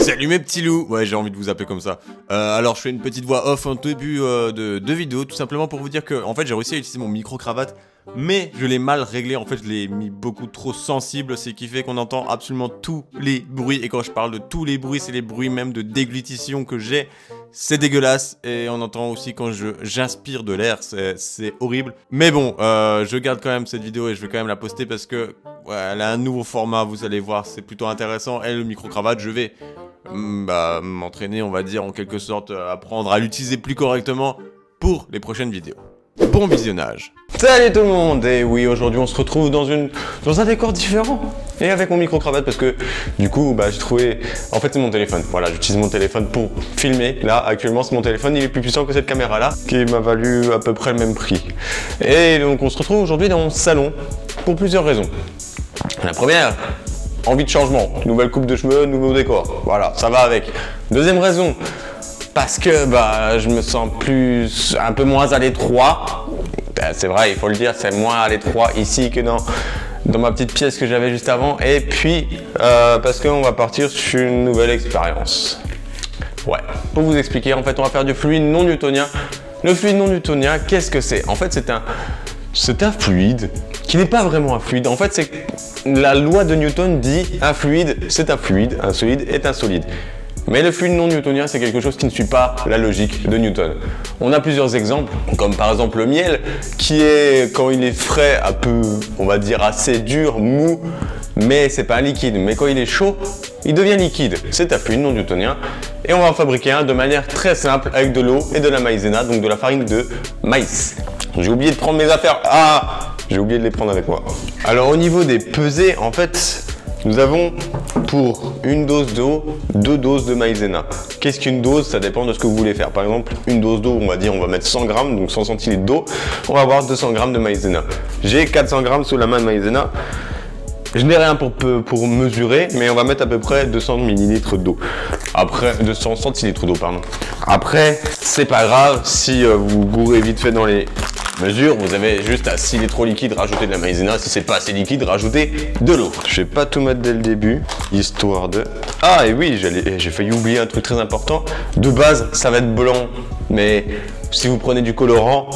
Salut mes petits loups. Ouais, j'ai envie de vous appeler comme ça. Alors je fais une petite voix off en début de vidéo, tout simplement pour vous dire que en fait j'ai réussi à utiliser mon micro-cravate, mais je l'ai mal réglé. En fait je l'ai mis beaucoup trop sensible, ce qui fait qu'on entend absolument tous les bruits. Et quand je parle de tous les bruits, c'est les bruits même de déglutition que j'ai. C'est dégueulasse. Et on entend aussi quand j'inspire de l'air, c'est horrible. Mais bon, je garde quand même cette vidéo et je vais quand même la poster parce que ouais, elle a un nouveau format, vous allez voir, c'est plutôt intéressant. Et le micro-cravate, je vais m'entraîner, on va dire, en quelque sorte, apprendre à l'utiliser plus correctement pour les prochaines vidéos. Bon visionnage. Salut tout le monde. Et oui, aujourd'hui on se retrouve dans un décor différent et avec mon micro-cravate parce que du coup j'ai trouvé, en fait c'est mon téléphone, voilà, j'utilise mon téléphone pour filmer. Là actuellement c'est mon téléphone, il est plus puissant que cette caméra là qui m'a valu à peu près le même prix. Et donc on se retrouve aujourd'hui dans mon salon pour plusieurs raisons. La première, envie de changement, nouvelle coupe de cheveux, nouveau décor, voilà, ça va avec. Deuxième raison, parce que je me sens un peu moins à l'étroit. C'est vrai, il faut le dire, c'est moins à l'étroit ici que dans ma petite pièce que j'avais juste avant. Et puis, parce qu'on va partir sur une nouvelle expérience. Ouais, pour vous expliquer, en fait, on va faire du fluide non newtonien. Le fluide non newtonien, qu'est-ce que c'est? En fait, c'est un fluide qui n'est pas vraiment un fluide. En fait, c'est la loi de Newton dit un fluide, c'est un fluide, un solide est un solide. Mais le fluide non newtonien, c'est quelque chose qui ne suit pas la logique de Newton. On a plusieurs exemples, comme par exemple le miel, qui est, quand il est frais, un peu, on va dire, assez dur, mou, mais c'est pas un liquide. Mais quand il est chaud, il devient liquide. C'est un fluide non newtonien. Et on va en fabriquer un de manière très simple, avec de l'eau et de la maïzena, donc de la farine de maïs. J'ai oublié de prendre mes affaires. Ah, j'ai oublié de les prendre avec moi. Alors au niveau des pesées, en fait, nous avons pour une dose d'eau, 2 doses de maïzena. Qu'est-ce qu'une dose? Ça dépend de ce que vous voulez faire. Par exemple, une dose d'eau, on va mettre 100 grammes, donc 100 centilitres d'eau, on va avoir 200 grammes de maïzena. J'ai 400 grammes sous la main de maïzena. Je n'ai rien pour mesurer, mais on va mettre à peu près 200 millilitres d'eau. Après, 200 centilitres d'eau, pardon. Après, c'est pas grave si vous gourrez vite fait dans les mesure, vous avez juste à, s'il est trop liquide, rajouter de la maïzena. Si c'est pas assez liquide, rajoutez de l'eau. Je vais pas tout mettre dès le début, histoire de... Ah, et oui, j'ai failli oublier un truc très important. De base, ça va être blanc, mais si vous prenez du colorant,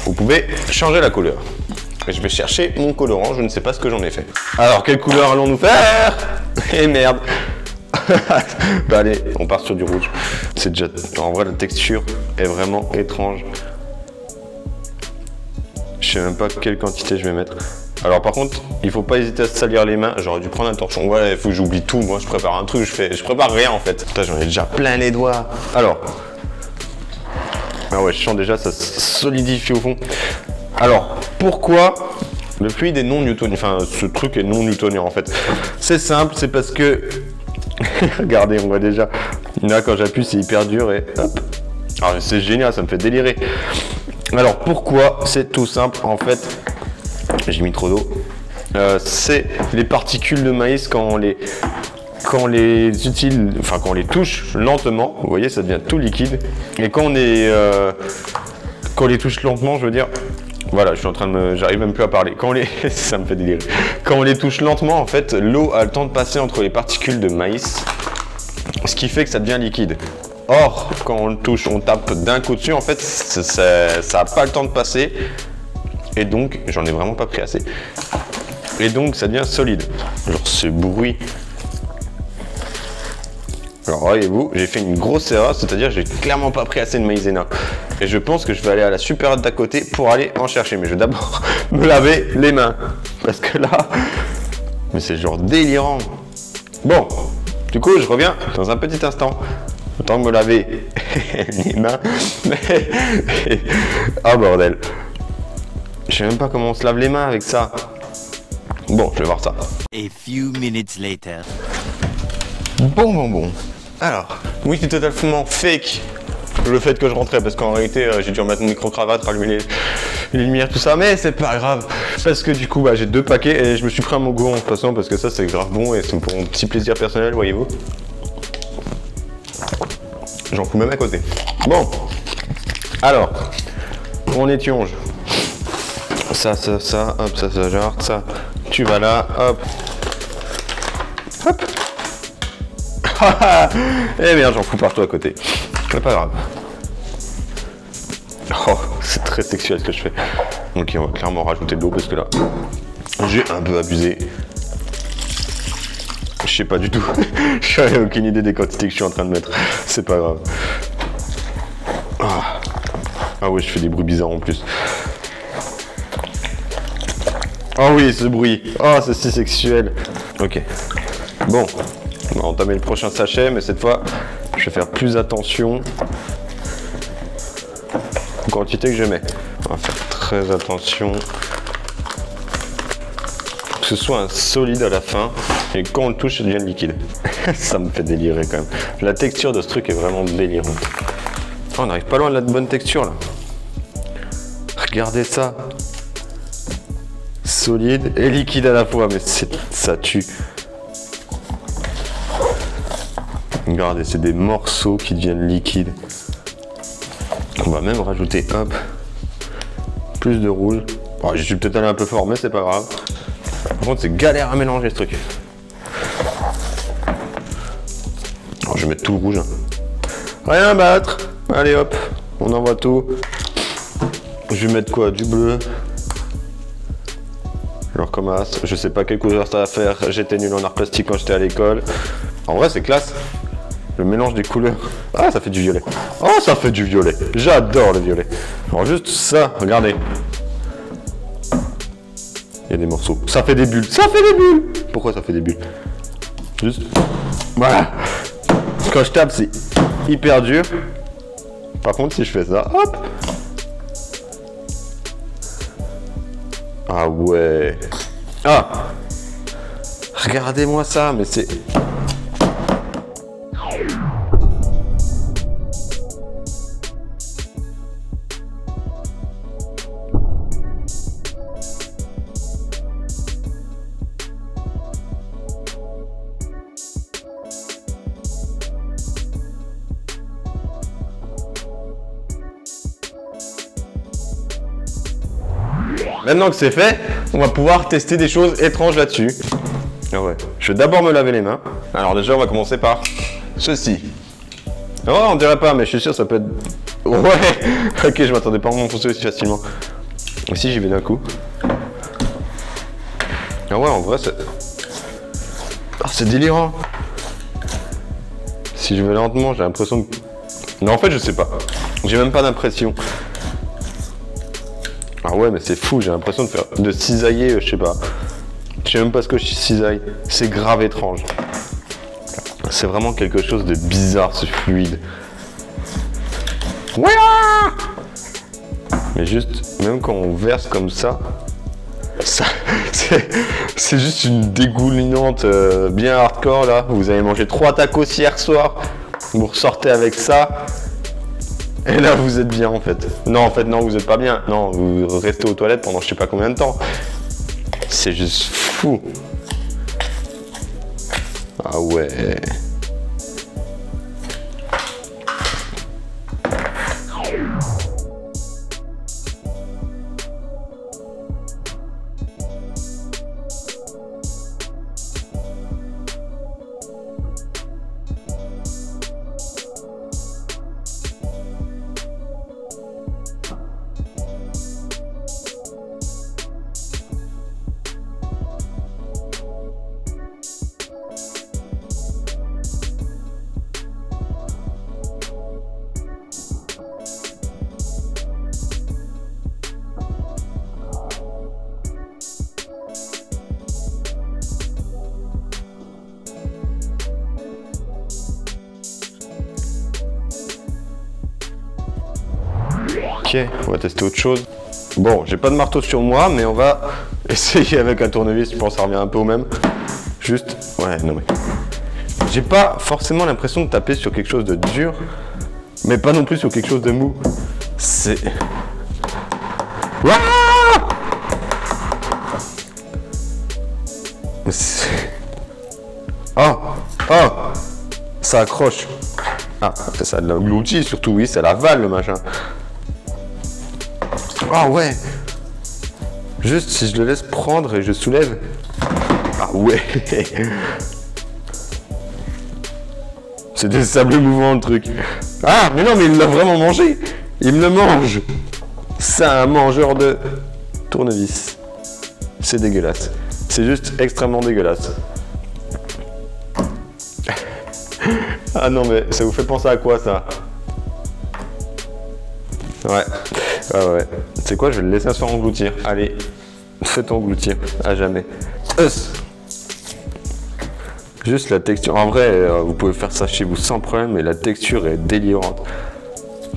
vous pouvez changer la couleur. Et je vais chercher mon colorant, je ne sais pas ce que j'en ai fait. Alors, quelle couleur allons-nous faire? Et merde. Allez, on part sur du rouge. C'est déjà... En vrai, la texture est vraiment étrange. Je sais même pas quelle quantité je vais mettre. Alors par contre, il faut pas hésiter à se salir les mains. J'aurais dû prendre un torchon. Ouais, il faut que j'oublie tout. Moi, je prépare un truc, je prépare rien en fait. Putain, j'en ai déjà plein les doigts. Alors. Ah ouais, je sens déjà, ça solidifie au fond. Alors, pourquoi le fluide est non newtonien? Enfin, ce truc est non newtonien en fait. C'est simple, c'est parce que... Regardez, on voit déjà. Là, quand j'appuie, c'est hyper dur et hop. Alors, c'est génial, ça me fait délirer. Alors pourquoi? C'est tout simple en fait, j'ai mis trop d'eau, c'est les particules de maïs quand on les touche lentement, vous voyez ça devient tout liquide, et quand on les touche lentement, je veux dire, voilà, j'arrive même plus à parler, ça me fait délirer, quand on les touche lentement en fait, l'eau a le temps de passer entre les particules de maïs, ce qui fait que ça devient liquide. Or, quand on le touche, on tape d'un coup dessus, en fait, ça n'a pas le temps de passer. Et donc, j'en ai vraiment pas pris assez. Et donc, ça devient solide. Genre, ce bruit. Alors, voyez-vous, j'ai fait une grosse erreur, c'est-à-dire que j'ai clairement pas pris assez de maïzena. Et je pense que je vais aller à la supérieure d'à côté pour aller en chercher. Mais je vais d'abord me laver les mains. Parce que là, mais c'est genre délirant. Bon, du coup, je reviens dans un petit instant. Autant que me laver les mains. Ah bordel. Je sais même pas comment on se lave les mains avec ça. Bon, je vais voir ça. A few minutes later. Bon. Alors, oui, c'est totalement fake le fait que je rentrais parce qu'en réalité, j'ai dû remettre mon micro-cravate, rallumer les lumières, tout ça. Mais c'est pas grave parce que du coup, j'ai 2 paquets et je me suis pris un mogo en passant parce que ça, c'est grave bon et c'est pour mon petit plaisir personnel, voyez-vous. J'en fous même à côté. Bon, alors, on étionge. Ça, hop, ça, genre, ça. Tu vas là, hop. Hop. Eh bien, j'en fous partout à côté. C'est pas grave. Oh, c'est très sexuel ce que je fais. Ok, on va clairement rajouter de l'eau parce que là, j'ai un peu abusé. Je sais pas du tout. J'avais aucune idée des quantités que je suis en train de mettre. C'est pas grave. Ah ouais, je fais des bruits bizarres en plus. Oh oui, ce bruit. Oh, c'est si sexuel. Ok. Bon, on va entamer le prochain sachet, mais cette fois, je vais faire plus attention aux quantités que je mets. On va faire très attention pour que ce soit un solide à la fin et quand on le touche, ça devient liquide. Ça me fait délirer quand même. La texture de ce truc est vraiment délirante. Oh, on n'arrive pas loin de la bonne texture là. Regardez ça. Solide et liquide à la fois, mais ça tue. Regardez, c'est des morceaux qui deviennent liquides. On va même rajouter, hop, plus de rouge. Oh, je suis peut-être allé un peu fort, mais c'est pas grave. Par contre, c'est galère à mélanger ce truc. Oh, je vais mettre tout le rouge. Rien à battre. Allez hop, on envoie tout. Je vais mettre quoi? Du bleu. Je recommence. Je sais pas quelle couleur ça va faire. J'étais nul en art plastique quand j'étais à l'école. En vrai, c'est classe. Le mélange des couleurs. Ah, ça fait du violet. Oh, ça fait du violet. J'adore le violet. Alors juste ça, regardez. Il y a des morceaux. Ça fait des bulles. Ça fait des bulles. Pourquoi ça fait des bulles? Juste. Voilà. Quand je tape, c'est hyper dur. Par contre, si je fais ça, hop. Ah ouais. Ah. Regardez-moi ça, mais c'est... Maintenant que c'est fait, on va pouvoir tester des choses étranges là-dessus. Ah ouais. Je vais d'abord me laver les mains. Alors déjà, on va commencer par ceci. Oh, on dirait pas, mais je suis sûr ça peut être... Ouais. Ok, je m'attendais pas à m'enfoncer aussi facilement. Et si j'y vais d'un coup. Ah ouais, en vrai, c'est... Oh, c'est délirant. Si je vais lentement, j'ai l'impression que... Non, en fait, je sais pas. J'ai même pas d'impression. Ah ouais, mais c'est fou, j'ai l'impression de cisailler, je sais pas. Je sais même pas ce que je cisaille. C'est grave étrange. C'est vraiment quelque chose de bizarre, ce fluide. Ouais. Mais juste, même quand on verse comme ça c'est juste une dégoulinante bien hardcore là. Vous avez mangé 3 tacos hier soir, vous ressortez avec ça. Et là, vous êtes bien en fait. Non, en fait, non, vous êtes pas bien. Non, vous restez aux toilettes pendant je sais pas combien de temps. C'est juste fou. Ah ouais. Ok, on va tester autre chose. Bon, j'ai pas de marteau sur moi, mais on va essayer avec un tournevis, je pense que ça revient un peu au même. Juste, ouais, non mais... J'ai pas forcément l'impression de taper sur quelque chose de dur, mais pas non plus sur quelque chose de mou. C'est... Oh, oh, ça accroche. Ah, ça l'engloutit surtout, oui, ça l'avale le machin. Ah ouais. Juste si je le laisse prendre et je soulève. Ah ouais. C'est des sables mouvants le truc. Ah, mais non, mais il l'a vraiment mangé. Il me le mange. C'est un mangeur de tournevis. C'est dégueulasse. C'est juste extrêmement dégueulasse. Ah non, mais ça vous fait penser à quoi ça? Ouais. Ah ouais. C'est quoi? Je vais le laisser se faire engloutir. Allez, faites engloutir. À jamais. Juste la texture. En vrai, vous pouvez faire ça chez vous sans problème, mais la texture est délirante.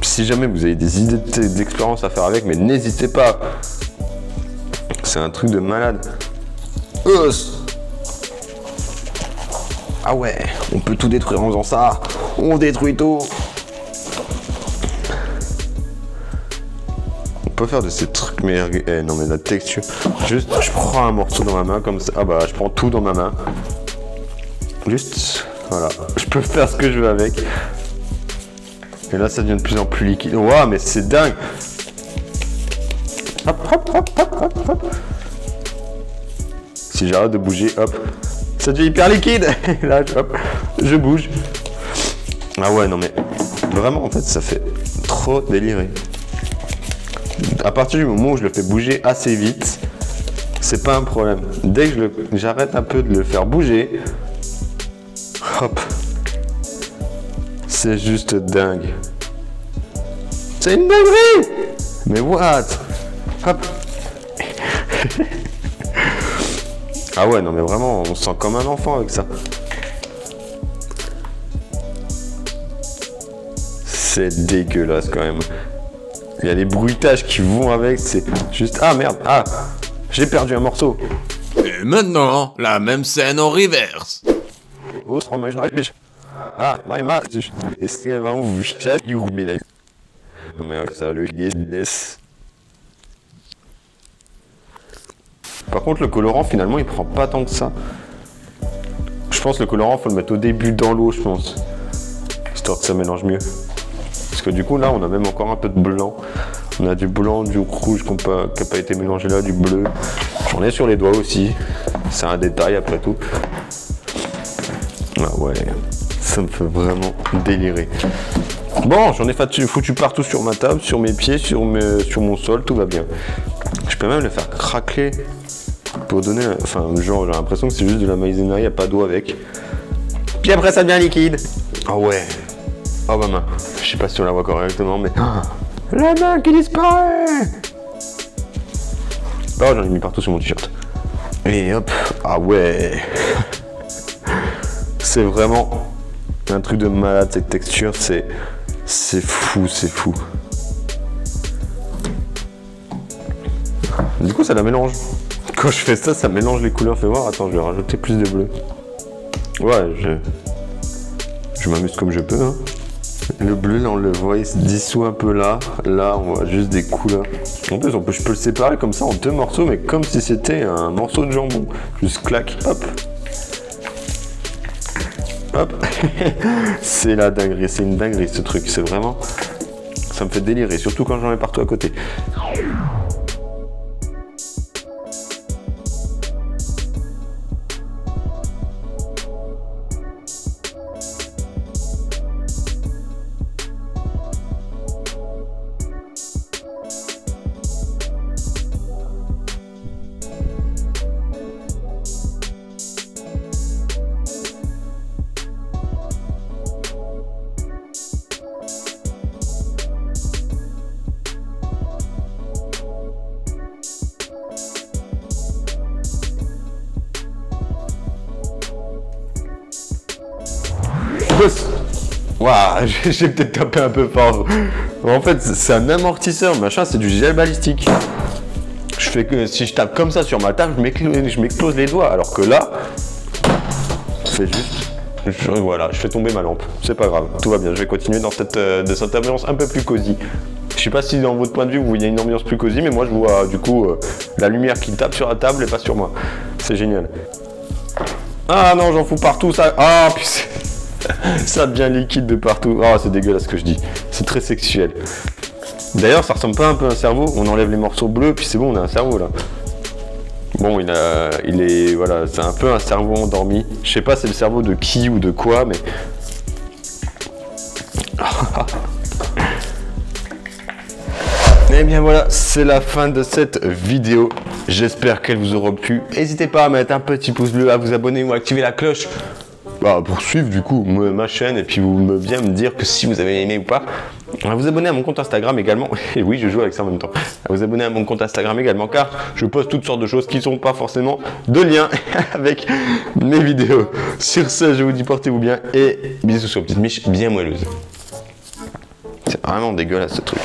Si jamais vous avez des idées d'expérience à faire avec, mais n'hésitez pas. C'est un truc de malade. Ah ouais, on peut tout détruire en faisant ça. On détruit tout. On peut faire de ces trucs, mais non mais la texture. Juste, je prends un morceau dans ma main comme ça. Ah bah, je prends tout dans ma main. Juste, voilà. Je peux faire ce que je veux avec. Et là, ça devient de plus en plus liquide. Waouh, mais c'est dingue. Hop, hop, hop, hop, hop, hop. Si j'arrête de bouger, hop. Ça devient hyper liquide. Et là, hop, je bouge. Ah ouais, non mais vraiment, en fait, ça fait trop délirer. À partir du moment où je le fais bouger assez vite, c'est pas un problème. Dès que j'arrête un peu de le faire bouger, hop, c'est juste dingue. C'est une dinguerie. Mais what? Hop. Ah ouais, non mais vraiment, on se sent comme un enfant avec ça. C'est dégueulasse quand même. Il y a les bruitages qui vont avec, c'est juste... Ah merde, ah, j'ai perdu un morceau. Et maintenant, la même scène en reverse. Ah, est-ce que vous savez mais ça le laisse. Par contre, le colorant, finalement, il prend pas tant que ça. Je pense que le colorant, faut le mettre au début dans l'eau, je pense. Histoire que ça mélange mieux. Parce que du coup, là, on a même encore un peu de blanc. On a du blanc, du rouge qui n'a pas été mélangé là, du bleu. J'en ai sur les doigts aussi. C'est un détail, après tout. Ah ouais, ça me fait vraiment délirer. Bon, j'en ai foutu partout sur ma table, sur mes pieds, sur mon sol, tout va bien. Je peux même le faire craquer pour donner... Enfin, genre, j'ai l'impression que c'est juste de la maïzena, il n'y a pas d'eau avec. Puis après, ça devient liquide. Ah ouais. Oh ma main. Je sais pas si on la voit correctement, mais... La main qui disparaît. Oh, j'en ai mis partout sur mon t-shirt. Et hop. Ah ouais. C'est vraiment un truc de malade, cette texture, c'est fou, c'est fou. Du coup, ça la mélange. Quand je fais ça, ça mélange les couleurs. Fais voir, attends, je vais rajouter plus de bleu. Ouais, je m'amuse comme je peux. Hein. Le bleu, là, on le voit, il se dissout un peu là. Là, on voit juste des couleurs. En plus, je peux le séparer comme ça en deux morceaux, mais comme si c'était un morceau de jambon. Juste clac, hop. Hop. C'est la dinguerie, c'est une dinguerie ce truc. C'est vraiment... Ça me fait délirer, surtout quand j'en ai partout à côté. Waouh, j'ai peut-être tapé un peu fort. En fait, c'est un amortisseur, machin, c'est du gel balistique. Je fais que si je tape comme ça sur ma table, je m'explose les doigts. Alors que là, je fais juste... voilà, je fais tomber ma lampe. C'est pas grave, tout va bien. Je vais continuer dans cette ambiance un peu plus cosy. Je sais pas si dans votre point de vue, vous voyez une ambiance plus cosy, mais moi je vois du coup la lumière qui tape sur la table et pas sur moi. C'est génial. Ah non, j'en fous partout, ça... Ah, puis ça devient liquide de partout. Ah, c'est dégueulasse ce que je dis. C'est très sexuel. D'ailleurs, ça ressemble pas un peu à un cerveau. On enlève les morceaux bleus, puis c'est bon, on a un cerveau là. Bon, il est... Voilà, c'est un peu un cerveau endormi. Je sais pas c'est le cerveau de qui ou de quoi, mais... Et bien voilà, c'est la fin de cette vidéo. J'espère qu'elle vous aura plu. N'hésitez pas à mettre un petit pouce bleu, à vous abonner ou à activer la cloche pour suivre du coup ma chaîne et puis bien me dire que si vous avez aimé ou pas. À vous abonner à mon compte Instagram également. Et oui, je joue avec ça en même temps. À vous abonner à mon compte Instagram également car je poste toutes sortes de choses qui ne sont pas forcément de lien avec mes vidéos. Sur ce, je vous dis portez-vous bien et bisous sur la petite miche bien moelleuse. C'est vraiment dégueulasse ce truc.